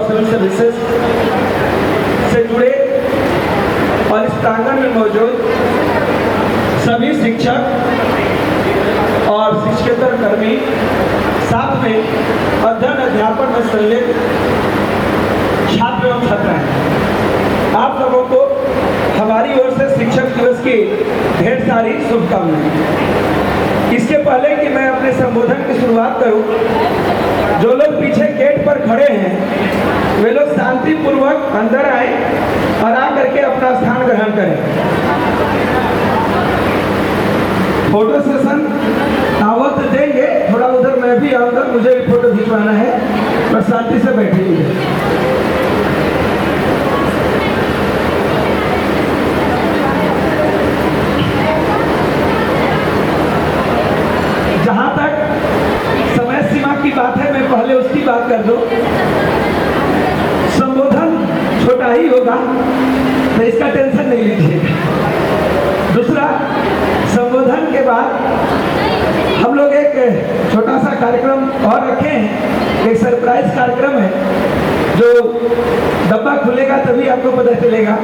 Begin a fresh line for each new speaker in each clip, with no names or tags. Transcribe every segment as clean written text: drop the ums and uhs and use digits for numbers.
Civil services से जुड़े और इस प्रांगण में मौजूद सभी शिक्षक और शिक्षकेतर कर्मी, साथ में अध्ययन अध्यापन में संलग्न छात्र एवं छात्राएं, आप लोगों को हमारी ओर से शिक्षक दिवस की ढेर सारी शुभकामनाएं। इसके पहले कि मैं अपने संबोधन की शुरुआत करूं, जो लोग पीछे गेट पर खड़े हैं वे लोग शांतिपूर्वक अंदर आए और आकर के अपना स्थान ग्रहण करें। फोटो सेशन आवत देंगे, थोड़ा उधर मैं भी आऊंगा, मुझे भी फोटो खिंचवाना है, पर शांति से बैठिए। जहां तक समय सीमा की बात है, मैं पहले उसकी बात कर दूं। संबोधन छोटा ही होगा तो इसका टेंशन नहीं लीजिएगा। दूसरा, संबोधन के बाद हम लोग एक छोटा सा कार्यक्रम और रखे हैं, एक सरप्राइज कार्यक्रम है, जो डब्बा खुलेगा तभी आपको पता चलेगा।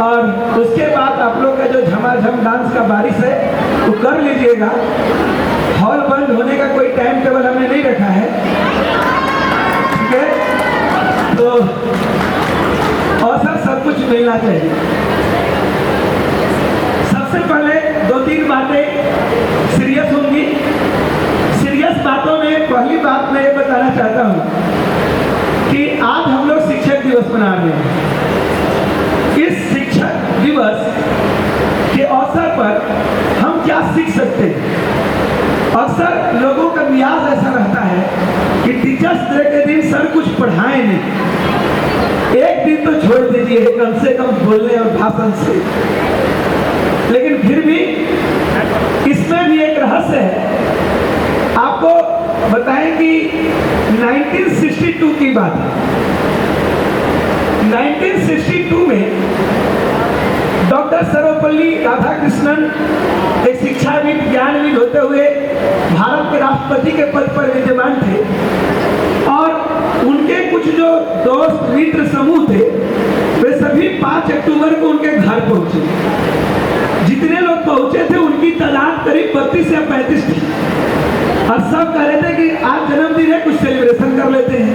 और उसके बाद आप लोग का जो झमाझम डांस का बारिश है वो कर लीजिएगा। हॉल बंद होने का कोई टाइम टेबल हमने नहीं रखा है, ठीक है? तो अवसर सब कुछ मिलना चाहिए। सबसे पहले 2-3 बातें सीरियस होंगी। सीरियस बातों में पहली बात मैं ये बताना चाहता हूँ कि आज हम लोग शिक्षक दिवस मना रहे हैं। इस शिक्षक दिवस के अवसर पर हम क्या सीख सकते हैं? अक्सर लोगों का मियाज ऐसा रहता है कि टीचर्स डे के दिन सर कुछ पढ़ाए नहीं, एक दिन तो छोड़ दीजिए कम से कम बोलने और भाषण से। लेकिन फिर भी इसमें भी एक रहस्य है। आपको बताएं कि 1962 की बात है। 1962 में डॉक्टर सर्वपल्ली राधाकृष्णन एक शिक्षाविद, ज्ञानविद होते हुए भारत के राष्ट्रपति के पद पर विद्यमान थे, और उनके कुछ जो दोस्त मित्र समूह थे वे सभी 5 अक्टूबर को उनके घर पहुंचे। जितने लोग पहुंचे थे उनकी तादाद करीब 32 या 35 थी, और सब कह रहे थे कि आज जन्मदिन है, कुछ सेलिब्रेशन कर लेते हैं।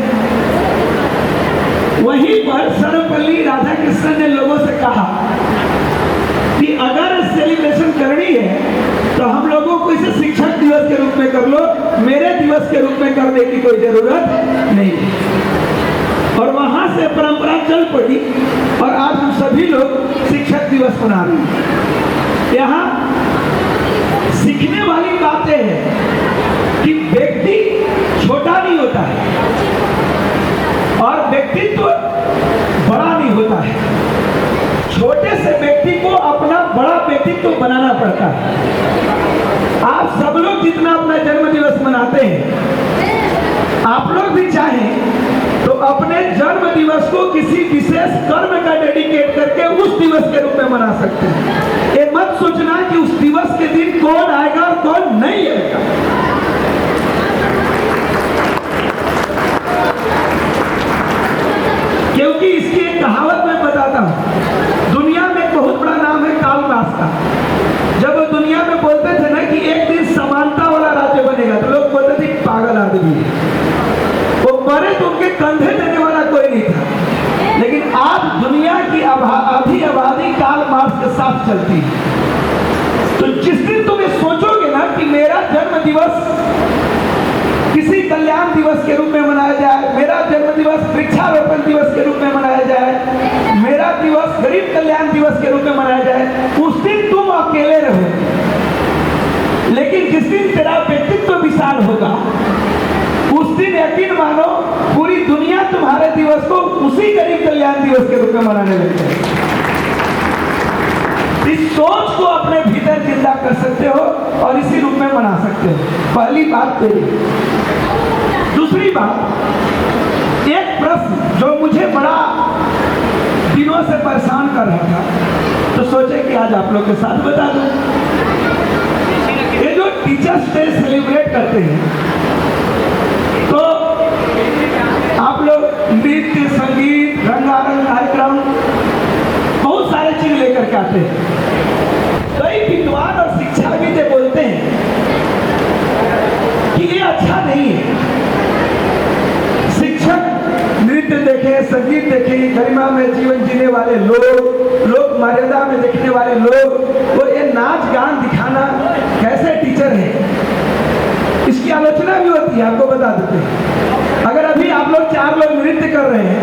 वहीं पर सर्वपल्ली राधाकृष्णन ने लोगों से कहा कि अगर सेलिब्रेशन करनी है तो हम लोगों को इसे शिक्षक दिवस के रूप में कर लो, मेरे दिवस के रूप में करने की कोई जरूरत नहीं। और वहां से परंपरा चल पड़ी और आज हम सभी लोग शिक्षक दिवस मना रहे हैं। यहाँ सीखने वाली बातें हैं कि व्यक्ति छोटा नहीं होता है और व्यक्तित्व बड़ा नहीं होता है। छोटे से व्यक्ति को अपना बड़ा व्यक्तित्व बनाना पड़ता है। आप सब लोग जितना अपना जन्म दिवस मनाते हैं, आप लोग भी चाहें तो अपने जन्म दिवस को किसी विशेष कर्म का डेडिकेट करके उस दिवस के रूप में मना सकते हैं। ये मत सोचना कि उस दिवस के दिन कौन आएगा और कौन नहीं आएगा। क्योंकि इसकी एक कहावत मैं बताता हूं। दुनिया में एक बहुत बड़ा नाम है कार्ल मार्क्स का। जब वो दुनिया में बोलते थे ना कि एक दिन समानता वाला राज्य बनेगा, तो लोग बोलते थे पागल आदमी है, वो मरे तो उनके कंधे देने वाला कोई नहीं था। लेकिन आज दुनिया की आधी आबादी कार्ल मार्क्स के साथ चलती है। तो जिस दिन तुम ये सोचोगे ना कि मेरा जन्म दिवस किसी कल्याण दिवस के रूप में मनाया जाए, मेरा जन्म दिवस वृक्षारोपण दिवस के रूप में मनाया जाए, मेरा दिवस गरीब कल्याण दिवस के रूप में मनाया जाए, उस दिन तुम अकेले रहो। लेकिन जिस दिन तेरा व्यक्तित्व विशाल होगा, उस दिन यकीन मानो पूरी दुनिया तुम्हारे दिवस को उसी गरीब कल्याण दिवस के रूप में मनाने लगती है। इस सोच को अपने भीतर जिंदा कर सकते हो और इसी रूप में मना सकते हो। पहली बात तेरी। दूसरी बात, एक प्रश्न जो मुझे बड़ा दिनों से परेशान कर रहा था, तो सोचे कि आज आप लोग के साथ बता दूं। ये जो टीचर्स डे सेलिब्रेट करते हैं, तो आप लोग नृत्य करते हैं। कई विद्वान और शिक्षाविद बोलते हैं कि ये अच्छा नहीं है। शिक्षक नृत्य देखे, संगीत देखे, गरिमा में जीवन जीने वाले लोक मर्यादा में देखने वाले लोग, वो ये नाच गान दिखाना कैसे टीचर है, इसकी आलोचना भी होती है। आपको बता देते हैं, अगर अभी आप लोग 4 लोग नृत्य कर रहे हैं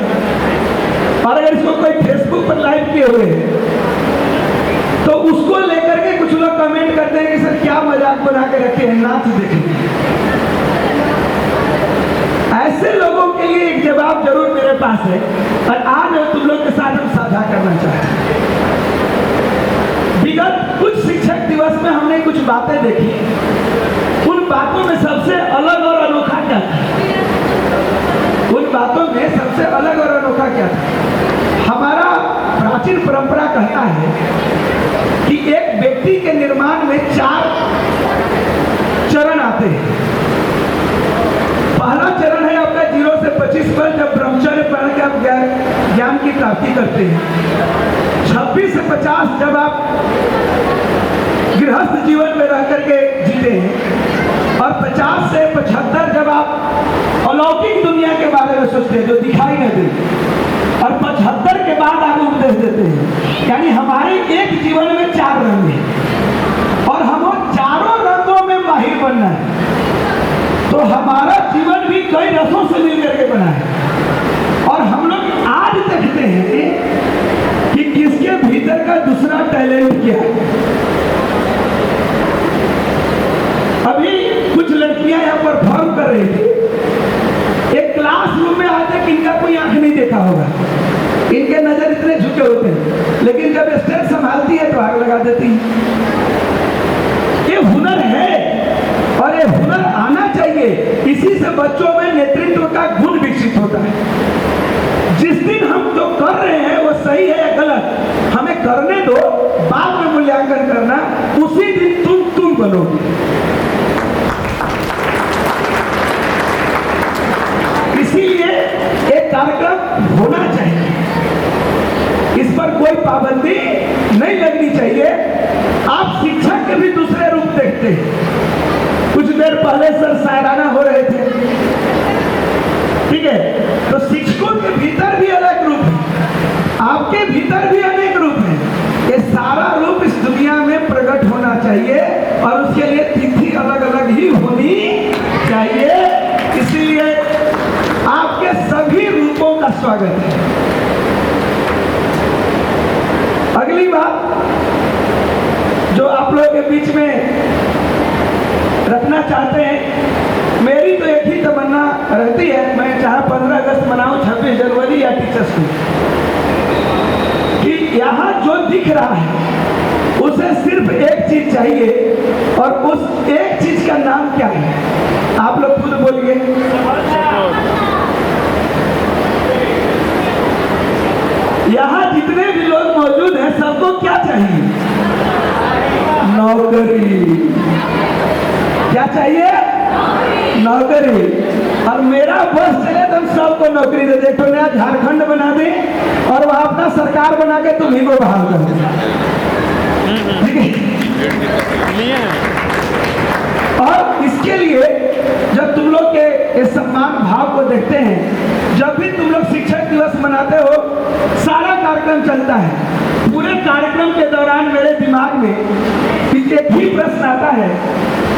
और अगर इसको कोई फेसबुक पर लाइव किए हुए हैं तो उसको लेकर के कुछ लोग कमेंट करते हैं कि सर क्या मजाक बना के रखे हैं, नाच देखें। ऐसे लोगों के लिए एक जवाब जरूर मेरे पास है और आज तुम लोग के साथ हम साझा करना चाहते हैं। विगत कुछ शिक्षक दिवस में हमने कुछ बातें देखी। उन बातों में सबसे अलग और अनोखा क्या था? उन बातों में सबसे अलग और अनोखा क्या था? हमारा प्राचीन परंपरा कहता है कि एक व्यक्ति के निर्माण में 4 चरण आते हैं। पहला चरण है आपका 0 से 25 पर, जब ब्रह्मचर्य पढ़ के आप ज्ञान की प्राप्ति करते हैं। 26 से 50 जब आप गृहस्थ जीवन में रह करके जीते हैं, और 50 से 75 जब आप अलौकिक दुनिया के बारे में सोचते हैं जो दिखाई नहीं देती, और 75 के बाद आप उपदेश देते हैं। यानी हमारे एक जीवन में 4 रंग हैं और हम चारों रंगों में माहिर बनना है। तो हमारा जीवन भी कई रसों से मिल करके बना है और हम लोग आज देखते हैं कि किसके भीतर का दूसरा टैलेंट क्या है। अभी कुछ लड़कियां यहाँ पर परफॉर्म कर रही थी। एक क्लासरूम में आज तक इनका कोई आंख नहीं देखा होगा, इनके नजर इतने झुके होते हैं, लेकिन जब स्टेज संभालती है तो आग लगा देती है। ये हुनर है और ये हुनर आना चाहिए। इसी से बच्चों में नेतृत्व का गुण विकसित होता है। जिस दिन हम जो कर रहे हैं वो सही है या गलत, हमें करने दो, बाद में मूल्यांकन करना। उसी दिन तुम बनोगे। इसीलिए एक कार्यक्रम होना चाहिए, इस पर कोई पाबंदी नहीं लगनी चाहिए। आप शिक्षक के भी दूसरे रूप देखते हैं। कुछ देर पहले सर शायराना हो रहे थे, ठीक है, तो शिक्षकों के भीतर भी अलग रूप है, आपके भीतर भी अनेक रूप है। ये सारा रूप इस दुनिया में प्रकट होना चाहिए और उसके लिए तिथि अलग अलग ही होनी चाहिए। इसीलिए आपके सभी रूपों का स्वागत है। अगली बात जो आप लोगों के बीच में रखना चाहते हैं, मेरी तो एक ही तमन्ना रहती है, मैं चाहे 15 अगस्त मनाऊं, 26 जनवरी या टीचर्स डे, कि यहाँ जो दिख रहा है उसे सिर्फ एक चीज चाहिए और उस एक चीज का नाम क्या है? आप लोग खुद बोलिए। यहाँ जितने भी लोग मौजूद हैं सबको क्या चाहिए? नौकरी। क्या चाहिए? नौकरी। और मेरा बस चले तो हम सबको नौकरी दे दे। तो नया झारखंड बना दे और वहां अपना सरकार बना के तुम्ही को बहाल कर दे। और इसके लिए जब तुम लोग के इस सम्मान भाव को देखते हैं, जब भी तुम लोग शिक्षक दिवस मनाते हो, सारा कार्यक्रम चलता है। पूरे कार्यक्रम के दौरान मेरे दिमाग में एक ही प्रश्न आता है,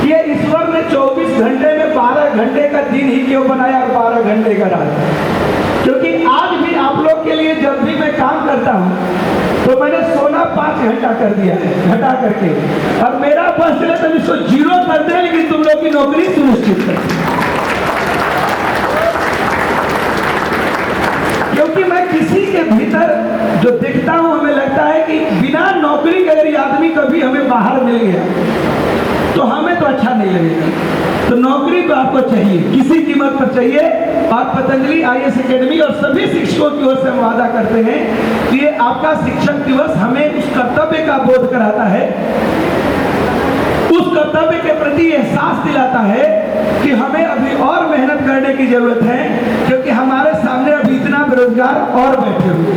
ये ईश्वर ने 24 घंटे में 12 घंटे का दिन ही क्यों बनाया और 12 घंटे का रात? क्योंकि आज भी आप लोग के लिए जब भी मैं काम करता हूँ तो मैंने सोना 5 घंटा कर दिया है घटा करके, और मेरा बस चले तो इसको 0 कर दे, लेकिन तुम लोग की नौकरी सुनिश्चित कर। क्योंकि मैं किसी के भीतर जो देखता हूं, हमें लगता है कि बिना नौकरी के अगर ये आदमी कभी हमें बाहर मिल गया तो हमें तो अच्छा नहीं लगेगा। तो नौकरी तो आपको चाहिए, किसी कीमत पर चाहिए। और पतंजलि IAS एकेडमी और सभी शिक्षकों की ओर से हम वादा करते हैं कि ये आपका शिक्षक दिवस हमें उस कर्तव्य का बोध कराता है, उस कर्तव्य के प्रति एहसास दिलाता है कि हमें अभी और मेहनत करने की जरूरत है, क्योंकि हमारे सामने अभी इतना बेरोजगार और बैठे हुए।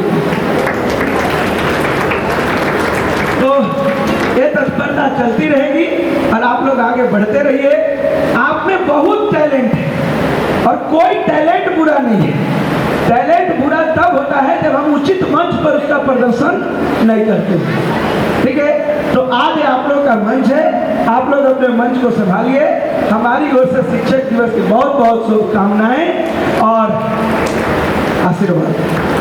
ये तत्परता चलती रहेगी और आप लोग आगे बढ़ते रहिए। आप में बहुत टैलेंट है और कोई टैलेंट बुरा नहीं है। टैलेंट बुरा तब होता है जब हम उचित मंच पर उसका प्रदर्शन नहीं करते। ठीक है, तो आज आप लोग का मंच है, आप लोग अपने मंच को संभालिए। हमारी ओर से शिक्षक दिवस की बहुत बहुत शुभकामनाएं और आशीर्वाद।